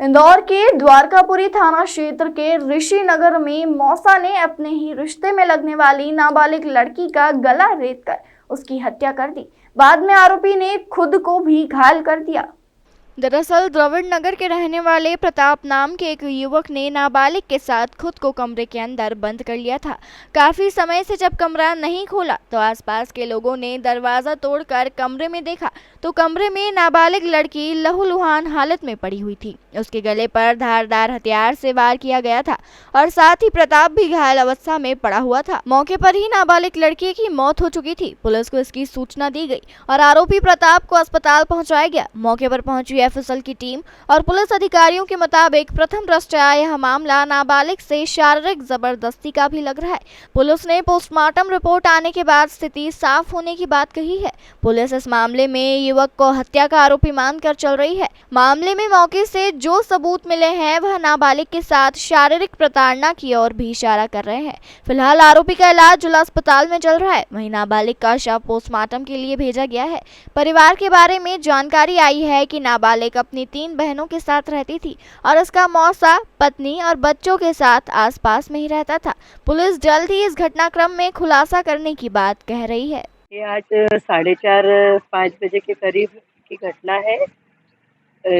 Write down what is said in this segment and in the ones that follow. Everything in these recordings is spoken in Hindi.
इंदौर के द्वारकापुरी थाना क्षेत्र के ऋषि नगर में मौसा ने अपने ही रिश्ते में लगने वाली नाबालिग लड़की का गला रेतकर उसकी हत्या कर दी। बाद में आरोपी ने खुद को भी घायल कर दिया। दरअसल द्रविड़ नगर के रहने वाले प्रताप नाम के एक युवक ने नाबालिग के साथ खुद को कमरे के अंदर बंद कर लिया था। काफी समय से जब कमरा नहीं खोला तो आसपास के लोगों ने दरवाजा तोड़कर कमरे में देखा तो कमरे में नाबालिग लड़की लहूलुहान हालत में पड़ी हुई थी। उसके गले पर धारदार हथियार से वार किया गया था और साथ ही प्रताप भी घायल अवस्था में पड़ा हुआ था। मौके पर ही नाबालिग लड़की की मौत हो चुकी थी। पुलिस को इसकी सूचना दी गई और आरोपी प्रताप को अस्पताल पहुंचाया गया। मौके पर पहुंची एफएसएल की टीम और पुलिस अधिकारियों के मुताबिक प्रथम दृष्टया यह मामला नाबालिग से शारीरिक जबरदस्ती का भी लग रहा है। पुलिस ने पोस्टमार्टम रिपोर्ट आने के बाद स्थिति साफ होने की बात कही है। पुलिस इस मामले में युवक को हत्या का आरोपी मानकर चल रही है। मामले में मौके से जो सबूत मिले हैं वह नाबालिग के साथ शारीरिक प्रताड़ना की ओर भी इशारा कर रहे हैं। फिलहाल आरोपी का इलाज जिला अस्पताल में चल रहा है। वहीं नाबालिग का शव पोस्टमार्टम के लिए भेजा गया है। परिवार के बारे में जानकारी आई है कि नाबालिग अपनी 3 बहनों के साथ रहती थी और उसका मौसा पत्नी और बच्चों के साथ आसपास में ही रहता था। पुलिस जल्द ही इस घटनाक्रम में खुलासा करने की बात कह रही है। ये आज 4:30-5 बजे के करीब की घटना है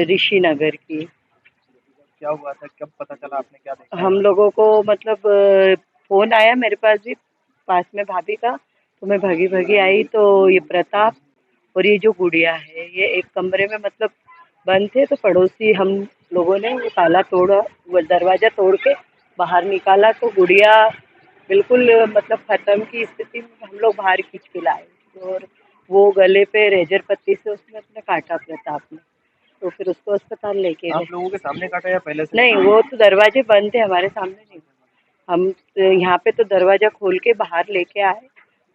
ऋषि नगर की। क्या हुआ था, कब पता चला, आपने क्या देखा? हम लोगों को मतलब फोन आया मेरे पास भी, पास में भाभी का, तो मैं भागी आई तो ये प्रताप और ये जो गुड़िया है ये एक कमरे में मतलब बंद थे। तो पड़ोसी हम लोगों ने वो ताला तोड़ा, वो दरवाजा तोड़ के बाहर निकाला तो गुड़िया बिल्कुल मतलब खत्म की स्थिति में हम लोग बाहर खींच के लाए और वो गले पे रेजर पत्ती से उसने अपने काटा प्रताप ने। तो फिर उसको अस्पताल लेके आप गए। लोगों के सामने काटा या पहले से? नहीं, वो तो दरवाजे बंद थे, हमारे सामने नहीं। हम यहाँ पे तो दरवाजा खोल के बाहर लेके आए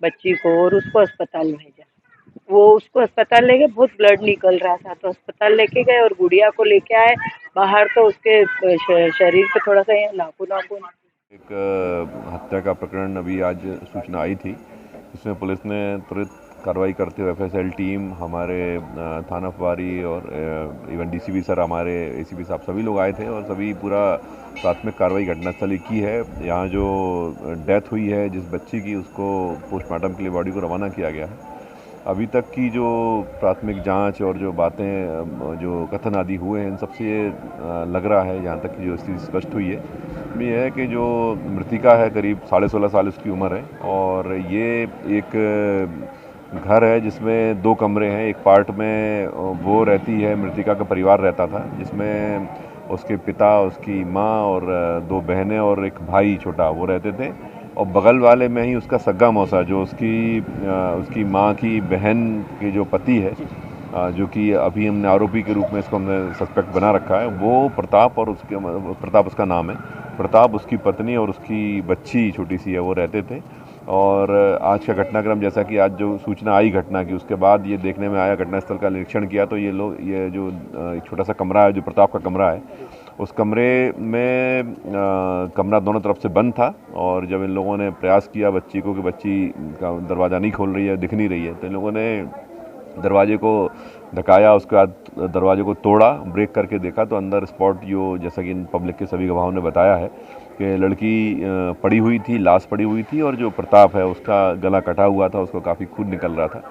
बच्ची को और उसको अस्पताल भेजा। वो उसको अस्पताल ले गए, बहुत ब्लड निकल रहा था तो अस्पताल लेके गए और गुड़िया को लेके आए बाहर तो उसके शरीर पे थोड़ा सा नाखून। एक हत्या का प्रकरण अभी आज सूचना आई थी, इसमें पुलिस ने त्वरित कार्रवाई करते हुए एफएसएल टीम, हमारे थाना प्रभारी और इवन डीसीपी सर, हमारे एसीपी साहब, सभी लोग आए थे और सभी पूरा प्राथमिक कार्रवाई घटनास्थल की है। यहाँ जो डेथ हुई है जिस बच्ची की, उसको पोस्टमार्टम के लिए बॉडी को रवाना किया गया है। अभी तक की जो प्राथमिक जांच और जो बातें, जो कथन आदि हुए हैं, इन सबसे ये लग रहा है, यहाँ तक की जो स्थिति स्पष्ट हुई है, ये है कि जो मृतिका है करीब 16.5 साल उसकी उम्र है और ये एक घर है जिसमें 2 कमरे हैं। एक पार्ट में वो रहती है, मृतिका का परिवार रहता था, जिसमें उसके पिता, उसकी माँ और 2 बहनें और एक भाई छोटा वो रहते थे। और बगल वाले में ही उसका सग्गा मौसा, जो उसकी माँ की बहन के जो पति है, जो कि अभी हमने आरोपी के रूप में इसको हमने सस्पेक्ट बना रखा है, वो प्रताप, और प्रताप उसका नाम है। प्रताप, उसकी पत्नी और उसकी बच्ची छोटी सी है, वो रहते थे। और आज का घटनाक्रम, जैसा कि आज जो सूचना आई घटना की, उसके बाद ये देखने में आया, घटनास्थल का निरीक्षण किया तो ये जो छोटा सा कमरा है, जो प्रताप का कमरा है, उस कमरे में कमरा दोनों तरफ से बंद था। और जब इन लोगों ने प्रयास किया बच्ची को कि बच्ची का दरवाज़ा नहीं खोल रही है, दिख नहीं रही है, तो इन लोगों ने दरवाजे को धकाया, उसके बाद दरवाजे को तोड़ा, ब्रेक करके देखा तो अंदर स्पॉट, जो जैसा कि इन पब्लिक के सभी गवाहों ने बताया है कि लड़की पड़ी हुई थी, लाश पड़ी हुई थी और जो प्रताप है उसका गला कटा हुआ था, उसको काफ़ी खून निकल रहा था।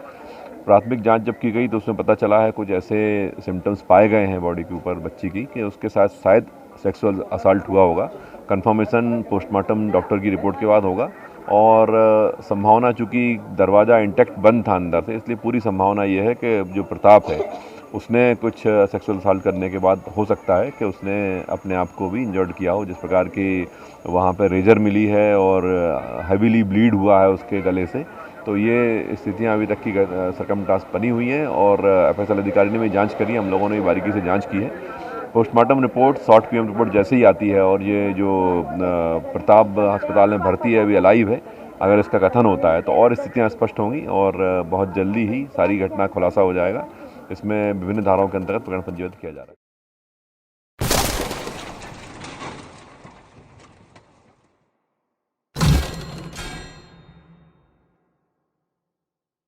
प्राथमिक जांच जब की गई तो उसमें पता चला है कुछ ऐसे सिम्टम्स पाए गए हैं बॉडी के ऊपर बच्ची की कि उसके साथ शायद सेक्सुअल असल्ट हुआ होगा। कंफर्मेशन पोस्टमार्टम डॉक्टर की रिपोर्ट के बाद होगा और संभावना, चूँकि दरवाज़ा इंटैक्ट बंद था अंदर से, इसलिए पूरी संभावना ये है कि जो प्रताप है उसने कुछ सेक्सुअल असल्ट करने के बाद हो सकता है कि उसने अपने आप को भी इंजर्ड किया हो। जिस प्रकार की वहाँ पर रेजर मिली है और हैवीली ब्लीड हुआ है उसके गले से, तो ये स्थितियाँ अभी तक की सरकमस्टेंस बनी हुई हैं और एफएसएल अधिकारी ने भी जांच करी, हम लोगों ने भी बारीकी से जांच की है। Postmortem report, short PM report जैसे ही आती है और ये जो प्रताप अस्पताल में भर्ती है, अभी अलाइव है, अगर इसका कथन होता है तो और स्थितियाँ स्पष्ट होंगी और बहुत जल्दी ही सारी घटना खुलासा हो जाएगा। इसमें विभिन्न धाराओं के अंतर्गत प्रकरण पंजीबद्ध किया जा रहा है।